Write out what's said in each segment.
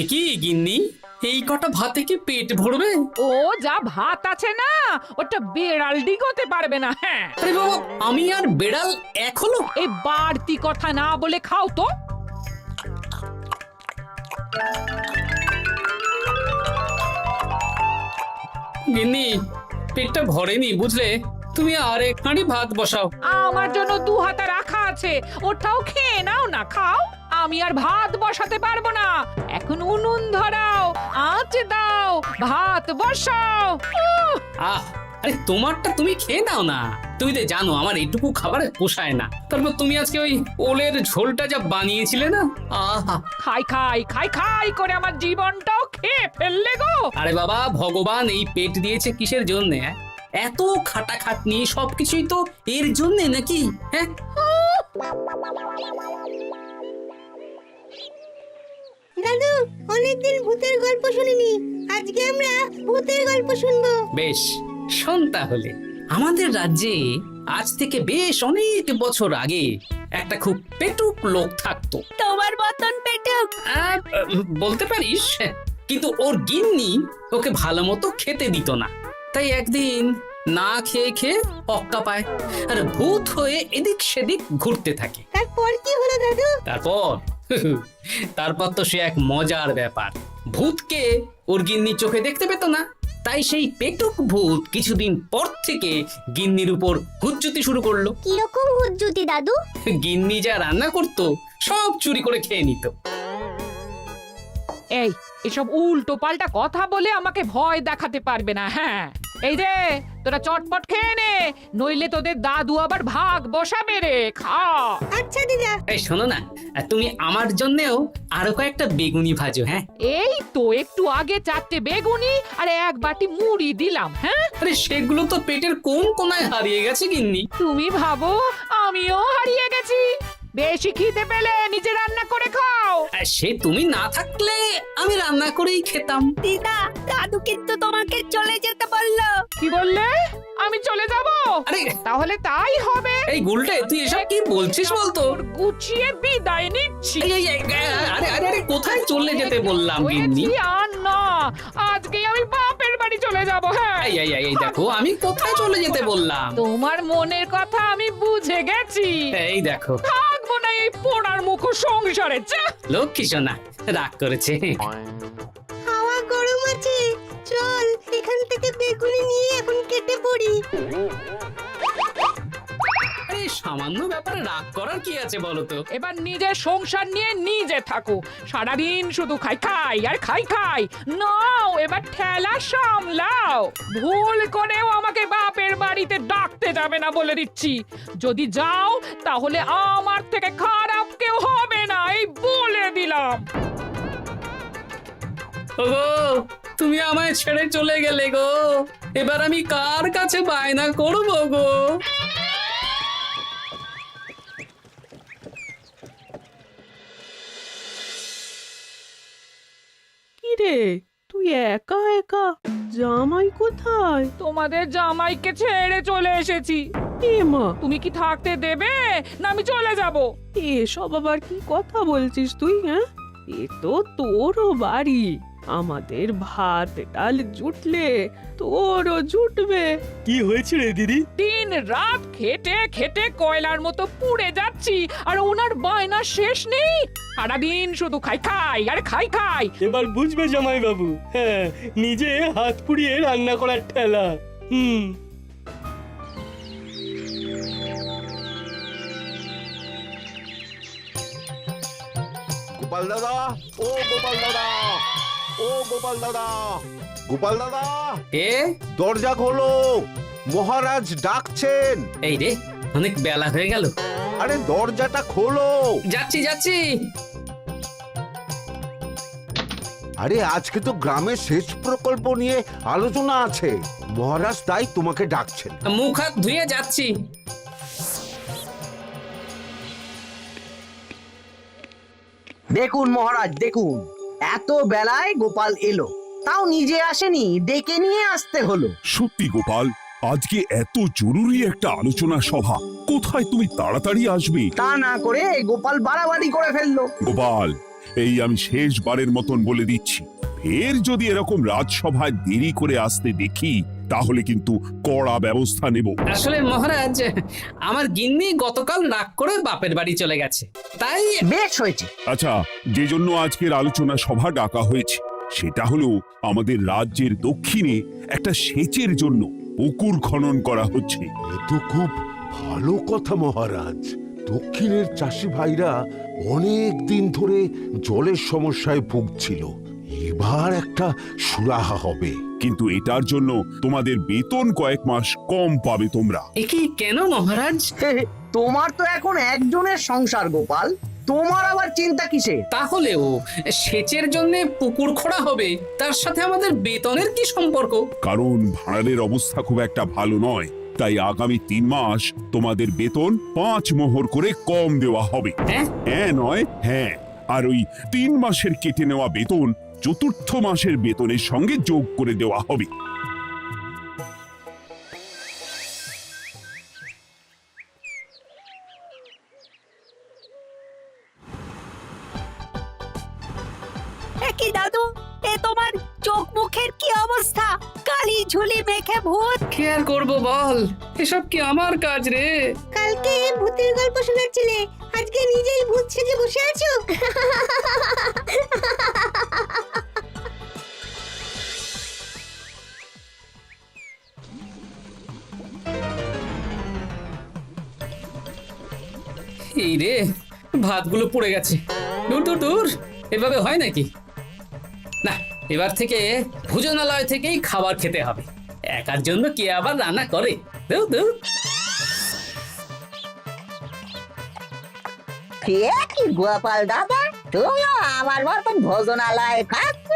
একই গিন্নি, এই কটা ভাতে কি পেট ভরবে? ও যা ভাত আছে না, ওটা বেড়াল ডিগোতে পারবে না। হ্যাঁ, আরে বাবা, আমি আর বেড়াল এক হলো? এই বাড়তি কথা না বলে খাও তো। গিন্নি, পেটটা ভরেনি বুঝলে, তুমি আরেক হাঁড়ি ভাত বসাও। আমার জন্য 2 হাতা রাখা আছে, ওটাও খেয়ে নাও না, খাও। আমি আর ভাত বসাতে পারবো না, এখন উনুন ধরাও, আঁচ দাও, ভাত বসাও। আহ, আরে তোমারটা তুমি খেয়ে নাও না। তুমি তো জানো আমার এইটুকু খাবারে পোষায় না। তারপর তুমি আজকে ওই ওলের ঝোলটা যা বানিয়েছিলে না, আহা। খাই খাই খাই খাই করে আমার জীবনটাও খেয়ে ফেললে গো। আরে বাবা, ভগবান এই পেট দিয়েছে কিসের জন্যে? এত খাটাখাটনি সবকিছুই তো এর জন্যে নাকি? হ্যাঁ, দাদু, অনেকদিন ভূতের গল্প শুনিনি, আজকে আমরা ভূতের গল্প শুনবো। বেশ, শোন তাহলে। আমাদের রাজ্যে আজ থেকে বেশ অনেক বছর আগে একটা খুব পেটুক লোক থাকতো। তোমার মতন পেটুক? বলতে পারিস, কিন্তু ওর গিন্নি ওকে ভালো মতো খেতে দিত না। তাই একদিন না খেয়ে খেয়ে অক্কা পায় আর ভূত হয়ে এদিক সেদিক ঘুরতে থাকে। তারপর কি হলো দাদু? তারপর তো সে এক মজার ব্যাপার। ভূতকে ওর গিন্নি চোখে দেখতে পেত না, তাই সেই পেটুক ভূত কিছুদিন পর থেকে গিন্নির উপর হুজ্জুতি শুরু করলো। কিরকম হুজ্জুতি দাদু? গিন্নি যা রান্না করতো সব চুরি করে খেয়ে নিত। এই এসব উল্টো পাল্টা কথা বলে আমাকে ভয় দেখাতে পারবে না। হ্যাঁ, এই যে তোরা চটপট খেয়ে নে, নইলে তোদের দাদু আবার ভাগ বসাবে রে। খা। আচ্ছা দিদা। এই শোনো না, তুমি আমার জন্যেও আরো কয়েকটা বেগুনি ভাজো। হ্যাঁ, এই তো একটু আগে 4টে বেগুনি আর 1 বাটি মুড়ি দিলাম। হ্যাঁ, আরে সেগুলো তো পেটের কোন কোনায় হারিয়ে গেছে গিন্নি। তুমি ভাবো আমিও হারিয়ে গেছি? বেশি খিদে পেলে নিজে রান্না করে খাও। আর সে তুমি না থাকলে আমি রান্না করেই খেতাম। দিদা, দাদু কিন্তু তোমাকে চলে যেতে বললো। কি বললে? আমি চলে যাব? আরে তাহলে তাই হবে। এই গুলটে, তুই এসব কি বলছিস বলতো? গুছিয়ে বিদায় নিচ্ছি। আরে আরে আরে, কোথায় চলে যেতে বললাম গিন্নি? হয়েছি আর না, আজকে আমি বাপের বাড়ি চলে যাব। হ্যাঁ, এই দেখো, আমি কোথায় চলে যেতে বললাম? তোমার মনের কথা আমি বুঝে গেছি। এই দেখো, থাকবো না এই পোড়ার মুখ সংসারে। যা। লক্ষ্মী সোনা রাগ করেছে। হাওয়া গরম আছে, চল এখান থেকে বেগুনি নিয়ে এখন কেটে পড়ি। এই সামান্য ব্যাপারে রাগ করার কি আছে বলো তো? এবার নিজের সংসার নিয়ে নিজে থাকো, সারাদিন শুধু খাই খাই আর খাই খাই। নাও এবার ঠেলা সামলাও। ভুল করেও আমাকে বাপের বাড়িতে ডাকতে যাবে না বলে দিচ্ছি। যদি যাও তাহলে আমার থেকে খারাপ কেউ হবে না, এই বলে দিলাম। ওগো, তুমি আমায় ছেড়ে চলে গেলে গো, এবার আমি কার কাছে বায়না করবো গো? কিরে, তুই একা একা? জামাই কোথায়? তোমাদের জামাইকে ছেড়ে চলে এসেছি। এ মা, তুমি কি থাকতে দেবে না আমি চলে যাব? এসব আবার কি কথা বলছিস তুই? হ্যাঁ, এ তো তোরও বাড়ি। আমাদের ভাত ডাল জুটলে তোরও জুটবে। কি হয়েছে রে দিদি? দিন রাত খেটে খেটে কয়লার মতো পুড়ে যাচ্ছি, আর ওনার বায়না শেষ নেই। সারাদিন শুধু খাই খাই আর খাই খাই। এবার বুঝবে জামাই বাবু। হ্যাঁ, নিজে হাত পুড়িয়ে রান্না করার ঠেলা। গোপাল দাদা, ও গোপাল দাদা, ও গোপাল দাদা, গোপাল দাদা, এ দরজা খোলো, মহারাজ ডাকছেন। এই রে, অনেক বেলা হয়ে গেল। আরে দরজাটা খোলো। যাচ্ছি যাচ্ছি। আরে আজকে তো গ্রামের সেচ প্রকল্প নিয়ে আলোচনা আছে, মহারাজ তাই তোমাকে ডাকছেন। মুখ হাত ধুয়ে যাচ্ছি। দেখুন মহারাজ, দেখুন এত বেলায় গোপাল এলো, তাও নিজে আসেনি, ডেকে নিয়ে আসতে হলো। সত্যি গোপাল, আজকে এত জরুরি একটা আলোচনা সভা, কোথায় তুমি তাড়াতাড়ি আসবে? তা না করে গোপাল বাড়াবাড়ি করে ফেললো। গোপাল, এই আমি শেষবারের মতন বলে দিচ্ছি, ফের যদি এরকম রাজসভায় দেরি করে আসতে দেখি তাহলে কিন্তু কড়া ব্যবস্থা নেব। আসলে মহারাজ, আমার গিন্নি গতকাল রাগ করে বাপের বাড়ি চলে গেছে, তাই বেশ হয়েছে। আচ্ছা, যে জন্য আজকের আলোচনা সভা ডাকা হয়েছে সেটা হলো আমাদের রাজ্যের দক্ষিণে একটা সেচের জন্য পুকুর খনন করা হচ্ছে। এ তো খুব ভালো কথা মহারাজ। দক্ষিণের চাষি ভাইরা অনেক দিন ধরে জলের সমস্যায় ভুগছিল, এবার একটা সুরাহা হবে। কিন্তু এটার জন্য তোমাদের বেতন কয়েক মাস কম পাবে তোমরা। একে কেন মহারাজ? তোমার তো এখন একজনের সংসার গোপাল, তোমার আবার চিন্তা কিসে? তাহলেও সেচের জন্য পুকুর খোঁড়া হবে, তার সাথে আমাদের বেতনের কি সম্পর্ক? কারণ ভাড়ারের অবস্থা খুব একটা ভালো নয়, তাই আগামী 3 মাস তোমাদের বেতন 5 মোহর করে কম দেওয়া হবে। হ্যাঁ? হ্যাঁ নয় হ্যাঁ। আর ওই 3 মাসের কেটে নেওয়া বেতন চতুর্থ মাসের বেতনের সঙ্গে যোগ করে দেওয়া হবে। কি দাদু, এ তোমার চোখ মুখের কি অবস্থা? কালি ঝুলি মেখে ভূত। কি আর করবো বল, এসব কি আমার কাজ রে? কালকে ভূতের গল্প শোনাচ্ছিলে, আজকে নিজেই ভূত সেজে বসে আছো। এই রে, ভাতগুলো পুড়ে গেছে। দূর দূর দূর, এভাবে হয় নাকি? না, এবার থেকে ভোজনালয় থেকেই খাবার খেতে হবে। একার জন্য কে আবার রান্না করে? দূর দূর। কি গোপাল দাদা, তুমিও আমার মতন ভোজনালয়ে খাচ্ছ?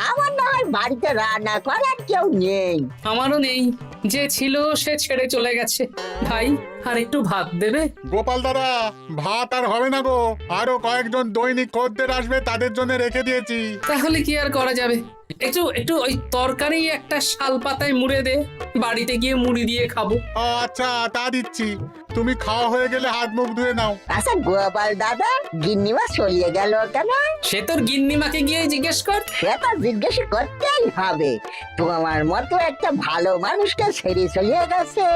আমার না হয় বাড়িতে রান্না করার কেউ নেই। আমারও নেই, যে ছিল সে ছেড়ে চলে গেছে। ভাই, আর একটু ভাত দেবে? গোপাল দাদা, ভাত আর হবে না গো, আরো কয়েকজন দৈনিক খদ্দের আসবে, তাদের জন্য রেখে দিয়েছি। তাহলে কি আর করা যাবে? একটু একটু ওই তরকারি একটা শাল পাতায় মুড়ে দে, বাড়িতে গিয়ে মুড়ি দিয়ে খাবো। আচ্ছা, তা দিচ্ছি। তুমি খাওয়া হয়ে গেলে হাত মুখ ধুয়ে নাও। আচ্ছা গোপাল দাদা, গিন্নিমা চলিয়ে গেল কেন? সে তোর গিন্নিমাকে গিয়ে জিজ্ঞেস কর। সেটা জিজ্ঞেস করতেই হবে, তোমার মতো একটা ভালো মানুষকে ছেড়ে চলিয়ে গেছে।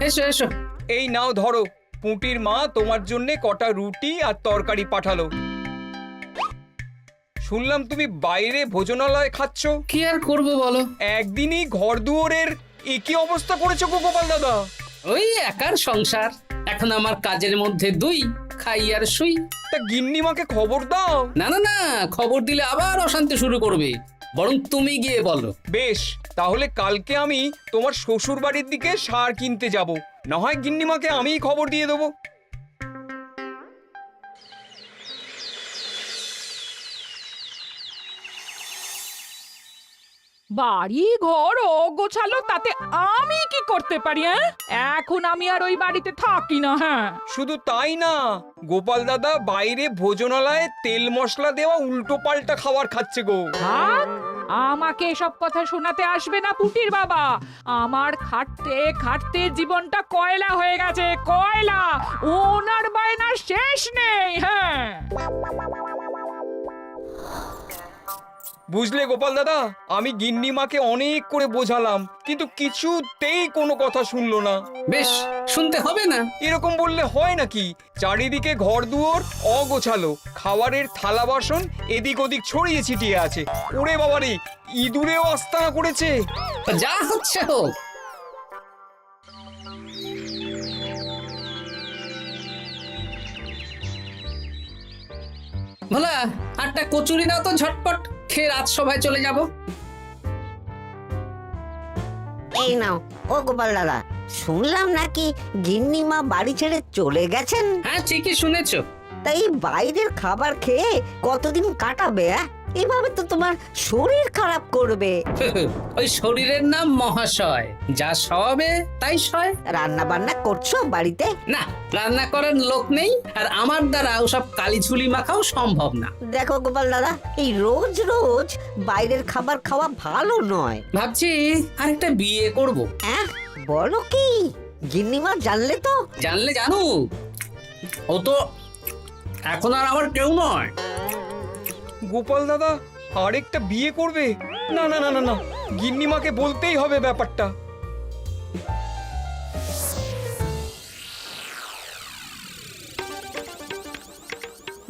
এসো এসো। এই নাও ধরো, পুঁটির মা তোমার জন্য কটা রুটি আর তরকারি পাঠালো। শুনলাম তুমি বাইরে ভোজনালয় খাচ্ছ। কি আর করবো বলো, একদিনই ঘর দুয়ারের একই অবস্থা করেছো গো গোপাল দাদা। ওই একার সংসার, এখন আমার কাজের মধ্যে দুই, খাই আর শুই। তা গিন্নিমাকে খবর দাও। না না না, খবর দিলে আবার অশান্তি শুরু করবে, বরং তুমি গিয়ে বলো। বেশ, তাহলে কালকে আমি তোমার শ্বশুর বাড়ির দিকে সার কিনতে যাব, না হয় গিন্নিমাকে আমিই খবর দিয়ে দেবো। বাড়ি ঘর অগোছালো, তাতে আমি কি করতে পারি? এখন আমি আর ওই বাড়িতে থাকি না। হ্যাঁ, শুধু তাই না, গোপাল দাদা বাইরে ভোজনালয়ে তেল মশলা দেওয়া উল্টো পাল্টা খাবার খাচ্ছে গো। থাক, আমাকে এসব কথা শোনাতে আসবে না পুটির বাবা। আমার খাটতে খাটতে জীবনটা কয়লা হয়ে গেছে, কয়লা। ওনার বায়নার শেষ নেই। হ্যাঁ, বুঝলে গোপাল দাদা, আমি গিন্নিমাকে অনেক করে বোঝালাম, কিন্তু কিছুতেই কোনো কথা শুনলো না। বেশ, শুনতে হবে না। এরকম বললে হয় নাকি? চারিদিকে ঘর দুয়ার অগোছালো, খাবারের থালা বাসন এদিক ওদিক ছড়িয়ে ছিটিয়ে আছে। ওরে বাবারে, ইঁদুরেও আস্তানা করেছে। যা হচ্ছে হোক। ভোলা, আটটা কচুরি দাও তো ঝটপট, খেয়ে রাত সভায় চলে যাব। এই নাও। ও গোপাল দাদা, শুনলাম নাকি গিন্নিমা বাড়ি ছেড়ে চলে গেছেন? হ্যাঁ, ঠিকই শুনেছো। তাই বাইরের খাবার খেয়ে কতদিন কাটাবে? এভাবে তো তোমার শরীর খারাপ করবে। ওই শরীরের নাম মহাশয়, যা সবে তাই সয়। রান্না বান্না করছো বাড়িতে? না, রান্না করার লোক নেই, আর আমার দ্বারা ওসব কালিঝুলি মাখাও সম্ভব না। দেখো গোপাল দাদা, এই রোজ রোজ বাইরের খাবার খাওয়া ভালো নয়। ভাবছি আরেকটা বিয়ে করব। হ্যাঁ, বলো কি? গিন্নিমা জানলে তো? জানলে জানুক, ও তো এখন আর আমার কেউ নয়। গোপাল দাদা আরেকটা বিয়ে করবে? না না না না না, গিন্নিমাকে বলতেই হবে ব্যাপারটা।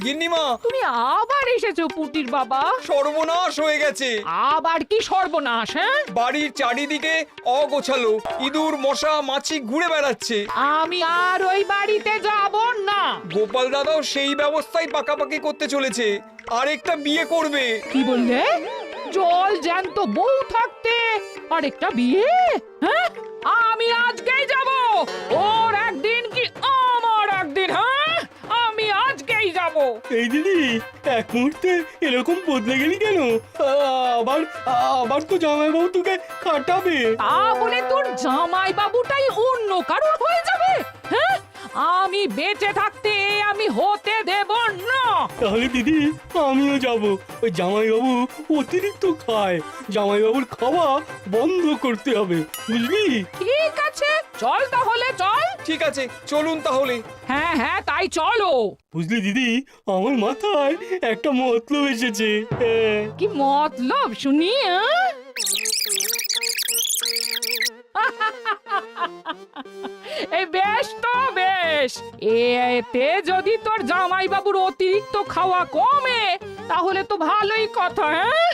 গিন্নিমা, তুমি আবার এসেছো পুটির বাবা। সর্বনাশ হয়ে গেছে। আবার কি সর্বনাশ? হ্যাঁ, বাড়ির চারিদিকে অগোছালো, ইঁদুর মশা মাছি ঘুরে বেড়াচ্ছে। আমি আর ওই বাড়িতে যাব না। গোপাল দাদাও সেই ব্যবস্থাই পাকাপাকি করতে চলেছে, আরেকটা বিয়ে করবে। কি বললে? জল জ্যান্ত বউ থাকতে আরেকটা বিয়ে? হ্যাঁ, আমি আজকেই যাব। ওর একদিন কি আমার একদিন? হ্যাঁ, আমি আজকেই যাব। এই দিদি, এক মুহূর্তে এরকম বদলে গেলি কেন? আবার আবার তো জামাইবাবু তোকে কাটাবে। তা বলে তোর জামাই বাবুটাই অন্য কারোর হয়ে যাবে? হ্যাঁ, আমি বেঁচে থাকতে আমি হতে দেব না। তাহলে দিদি আমিও যাব। ওই জামাইবাবু অতিরিক্ত খায়, জামাইবাবুর খাওয়া বন্ধ করতে হবে, বুঝলি? ঠিক আছে, চল তাহলে চল। ঠিক আছে, চলুন তাহলে। হ্যাঁ হ্যাঁ, তাই চলো। বুঝলি দিদি, আমার মাথায় একটা মতলব এসেছে। হ্যাঁ। কি মতলব শুনি? এই বেশ তো বেশ, এতে যদি তোর জামাই বাবুর অতিরিক্ত খাওয়া কমে তাহলে তো ভালোই কথা। হ্যাঁ,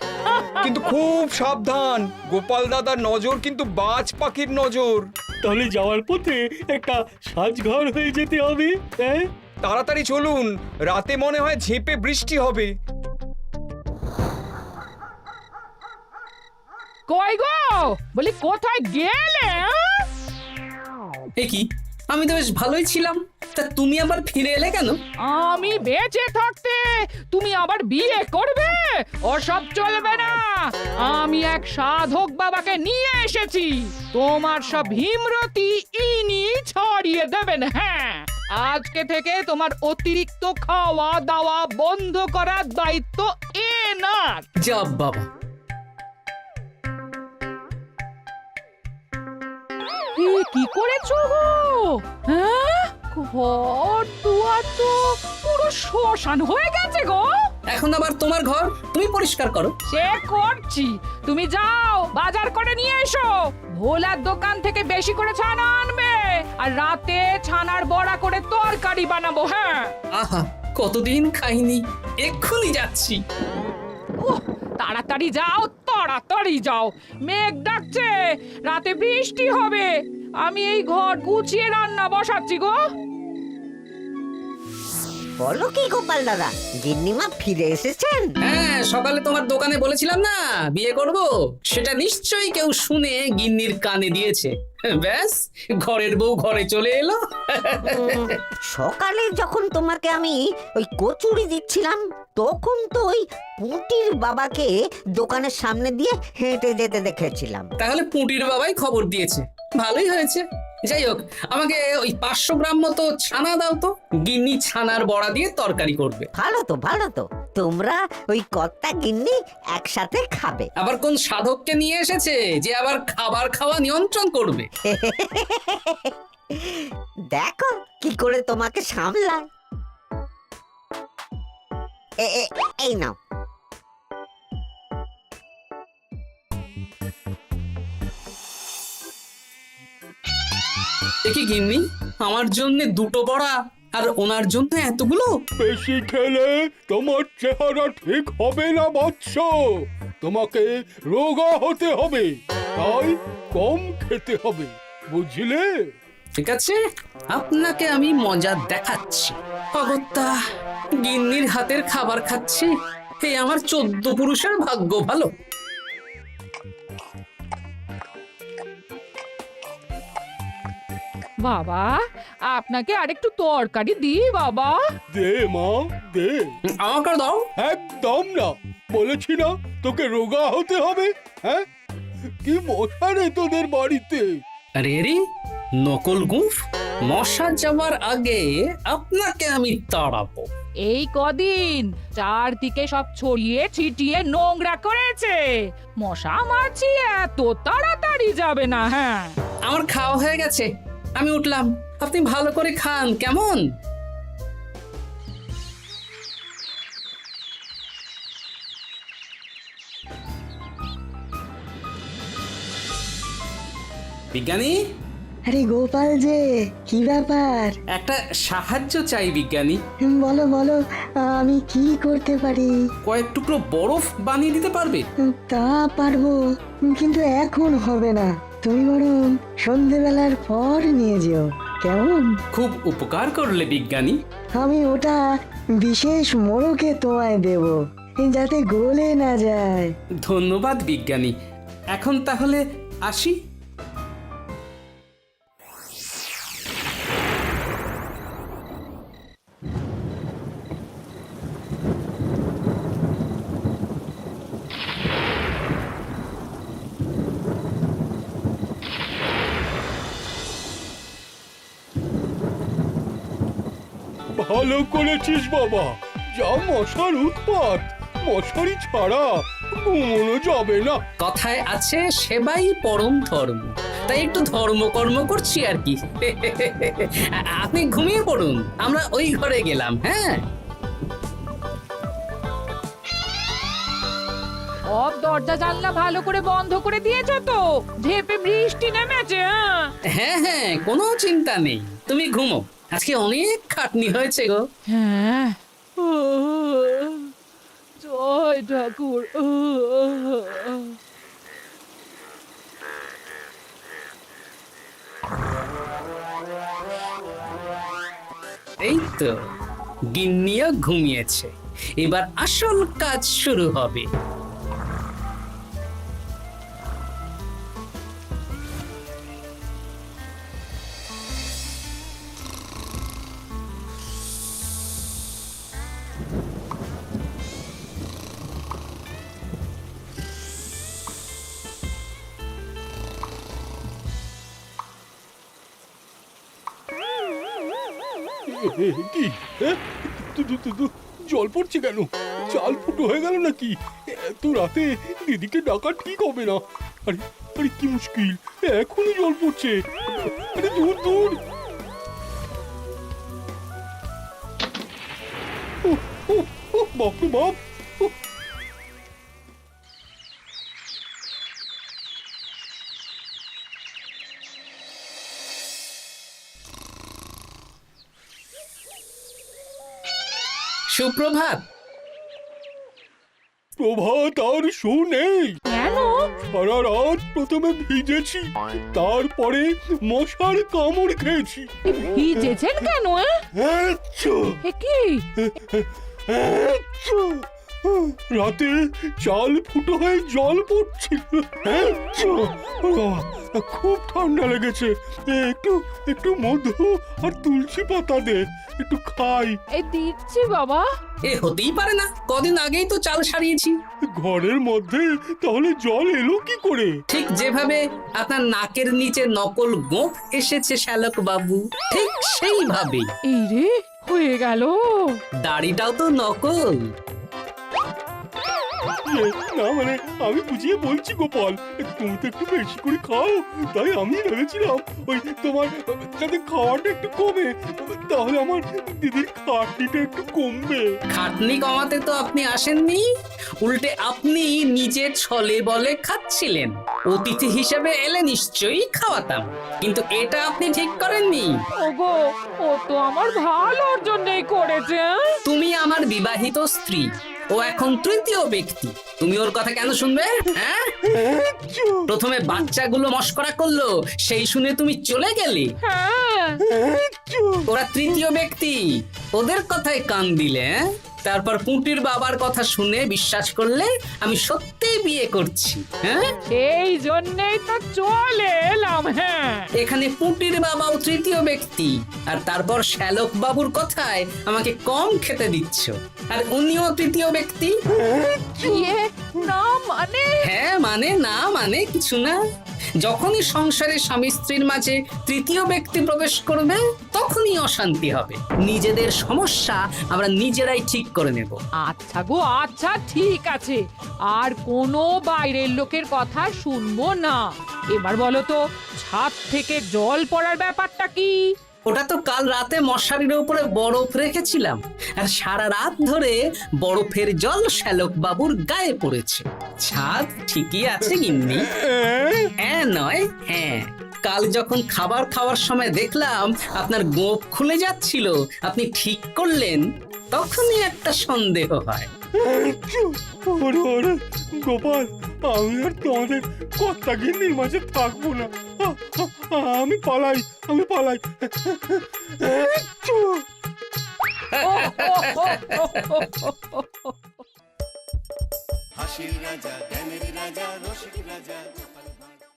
কিন্তু খুব সাবধান, গোপাল দাদার নজর কিন্তু বাজ পাখির নজর। তাহলে যাওয়ার পথে একটা সাজঘর হয়ে যেতে হবে। হ্যাঁ, তাড়াতাড়ি চলুন, রাতে মনে হয় ঝেঁপে বৃষ্টি হবে। কই গো, বলি কোথায় গেলে? এ কি, আমি তো বেশ ভালোই ছিলাম, তা তুমি আবার ফিরে এলে কেন? আমি বেঁচে থাকতে তুমি আবার বিয়ে করবে? ওসব চলবে না। আমি এক সাধক বাবাকে নিয়ে এসেছি, তোমার সব ভীমরতি ইনি ছড়িয়ে দেবেন। হ্যাঁ, আজকে থেকে তোমার অতিরিক্ত খাওয়া দাওয়া বন্ধ করার দায়িত্ব এনার। যা বাবা, কি করেছো গো? হ্যাঁ, ঘর দুয়ার তো পুরো শ্মশান হয়ে গেছে গো। এখন আবার তোমার ঘর তুমি পরিষ্কার করো। সে করছি, তুমি যাও বাজার করে নিয়ে এসো। ভোলার দোকান থেকে বেশি করে ছানা আনবে, আর রাতে ছানার বড়া করে তরকারি বানাবো। হ্যাঁ, আহা, কতদিন খাইনি, এক্ষুনি যাচ্ছি। উহ, তাড়াতাড়ি যাও, তাড়াতাড়ি যাও। মেঘ ডাকছে, রাতে বৃষ্টি হবে। আমি এই ঘর গুছিয়ে রান্না বসাচ্ছি গো। বলো কি গোপাল দাদা, গিন্নিমা ফিরে এসেছেন? হ্যাঁ, সকালে তোমার দোকানে বলেছিলাম না বিয়ে করব, সেটা নিশ্চয়ই কেউ শুনে গিন্নির কানে দিয়েছে। ব্যাস, ঘরের বউ ঘরে চলে এলো। সকালে যখন তোমাকে আমি ওই কচুরি দিচ্ছিলাম, তখন তো ওই পুঁটির বাবাকে দোকানের সামনে দিয়ে হেঁটে যেতে দেখেছিলাম। তাহলে পুঁটির বাবাই খবর দিয়েছে, ভালোই হয়েছে। যাই হোক, আমাকে ওই 500 গ্রাম মতো ছানা দাও তো, গিন্নি ছানার বড়া দিয়ে তরকারি করবে। ভালো তো, ভালো তো, তোমরা ওই কর্তা গিন্নি একসাথে খাবে। আবার কোন সাধককে নিয়ে এসেছে যে আবার খাবার খাওয়া নিয়ন্ত্রণ করবে? দেখো কি করে তোমাকে সামলায়। এই নাও। দেখি গিন্নি, আমার জন্য দুটো বড়া আর ওনার জন্য এতগুলো? বেশি খেলে তোমার চেহারা ঠিক হবে না বৎস, তোমাকে রোগা হতে হবে, তাই কম খেতে হবে, বুঝলে? ঠিক আছে, আপনাকে আমি মজা দেখাচ্ছি। অগত্যা গিন্নির হাতের খাবার খাচ্ছি, এই আমার 14 পুরুষের ভাগ্য ভালো। বাবা, আপনাকে আরেকটু তরকারি দিই বাবা? দে মা, দে। আমাকে দাও। একদম না, বলেছি না তোকে রোগা হতে হবে। হ্যাঁ, কি মশা রে তোদের বাড়িতে। আরে রে, নকল গুঁফ, মশা যাওয়ার আগে আপনাকে আমি তাড়াবো। এই কদিন চারদিকে সব ছড়িয়ে ছিটিয়ে নোংরা করেছে, মশা মাছি এত তাড়াতাড়ি যাবে না। হ্যাঁ, আমার খাওয়া হয়ে গেছে, আমি উঠলাম। আপনি ভালো করে খান, কেমন? বিজ্ঞানী, আরে গোপাল যে, কি ব্যাপার? একটা সাহায্য চাই বিজ্ঞানী। বলো বলো, আমি কি করতে পারি? কয়েক টুকরো বরফ বানিয়ে দিতে পারবে? তা পারবো, কিন্তু এখন হবে না। তুমি বরং সন্ধেবেলার পর নিয়ে যেও, কেমন? খুব উপকার করলে বিজ্ঞানী। আমি ওটা বিশেষ মোড়কে তোমায় দেব, যাতে গলে না যায়। ধন্যবাদ বিজ্ঞানী, এখন তাহলে আসি। ভালো করেছিস বাবা, যা মশার উৎপাত, মশারি ছাড়া ঘুমোনো যাবে না। কথায় আছে সেবাই পরম ধর্ম, তাই একটু ধর্মকর্ম করছি আর কি। আপনি ঘুমিয়ে পড়ুন, আমরা ওই ঘরে গেলাম। হ্যাঁ, সব দরজা জানলা ভালো করে বন্ধ করে দিয়েছো তো? ঝেপে বৃষ্টি নেমেছে। হ্যাঁ হ্যাঁ, কোনো চিন্তা নেই, তুমি ঘুমো। আজকে অনেক খাটনি হয়েছে গো। হ্যাঁ, জয় ঠাকুর। এই তো গিন্নিও ঘুমিয়েছে, এবার আসল কাজ শুরু হবে। কি জল পড়ছে কেন? চাল ফুটো হয়ে গেল নাকি? এত রাতে দিদিকে ডাকা ঠিক হবে না। আরে আরে কি মুশকিল, এখনই জল পড়ছে। আরে দূর দূর। বাপরে বাপ। সুপ্রভাত। প্রভাত আর শো নেই। কেন? সারা রাত প্রথমে ভিজেছি, তারপরে মশার কামড় খেয়েছি। ভিজেছেন কেন? আচ্ছা, এ কি? আচ্ছা। রাতে চাল ফুটো হয়ে জল পড়ছিল। আচ্ছা, বাবা, খুব ঠান্ডা লেগেছে। একটু একটু মধু আর তুলসী পাতা দে, একটু খাই। এই দিচ্ছি বাবা। এ হতেই পারে না, কদিন আগেই তো চাল সারিয়েছি। ঘরের মধ্যে তাহলে জল এলো কি করে? ঠিক যেভাবে আপনার নাকের নিচে নকল গোঁফ এসেছে শ্যালক বাবু, ঠিক সেইভাবেই। এই রে, হয়ে গেল। দাড়িটাও তো নকল। না মানে আমি বুঝিয়ে বলছি গোপাল, তুমি তো একটু বেশি করে খাও, তাই আমি ভেবেছিলাম ওই তোমার যাতে খাওয়াটা একটু কমে, তাহলে আমার দিদির খাটনিটা একটু কমবে। খাটনি কমাতে তো আপনি আসেননি, উল্টে আপনি নিজে ছলে বলে খাচ্ছিলেন। অতিথি হিসেবে এলে নিশ্চয়ই খাওয়াতাম, কিন্তু এটা আপনি ঠিক করেননি। ওগো, ও তো আমার ভালোর জন্যই করেছে। তুমি আমার বিবাহিত স্ত্রী, ও এখন তৃতীয় ব্যক্তি, তুমি ওর কথা কেন শুনবে? হ্যাঁ, প্রথমে বাচ্চাগুলো মস্করা করলো, সেই শুনে তুমি চলে গেলে। হ্যাঁ, ওরা তৃতীয় ব্যক্তি, ওদের কথায় কান দিলে। তারপর পুঁটির বাবার কথা শুনে বিশ্বাস করলে আমি সত্যিই বিয়ে করছি। হ্যাঁ, সেই জন্যেই তো চলে এলাম। হ্যাঁ, এখানে পুঁটির বাবাও তৃতীয় ব্যক্তি, আর তারপর শ্যালক বাবুর কথায় আমাকে কম খেতে দিচ্ছ, আর উনিও তৃতীয় ব্যক্তি। ইয়ে, না মানে? হ্যাঁ মানে না মানে কিছু না। যখনই সংসারে স্বামী স্ত্রীর মাঝে তৃতীয় ব্যক্তি প্রবেশ করবে তখনই অশান্তি হবে। নিজেদের সমস্যা আমরা নিজেরাই ঠিক করে নেব। আচ্ছা গো, আচ্ছা ঠিক আছে, আর কোনো বাইরের লোকের কথা শুনবো না। এবার বলো তো, ছাদ থেকে জল পড়ার ব্যাপারটা কি? ওটা তো কাল রাতে মশারির উপরে বরফ রেখেছিলাম, আর সারা রাত ধরে বরফের জল শ্যালক বাবুর গায়ে পড়েছে। ছাদ ঠিকই আছে গিন্নি। হ্যাঁ নয় হ্যাঁ, কাল যখন খাবার খাওয়ার সময় দেখলাম আপনার গোঁফ খুলে যাচ্ছিল, আপনি ঠিক করলেন, তখনই একটা সন্দেহ হয়। ওরে ওরে গোপাল, আমি আর তোমাদের কর্তা গিন্নির মাঝে থাকবো না। আমি পালাই, আমি পালাই। হাসির রাজা, জ্ঞানের রাজা, রসিক রাজা।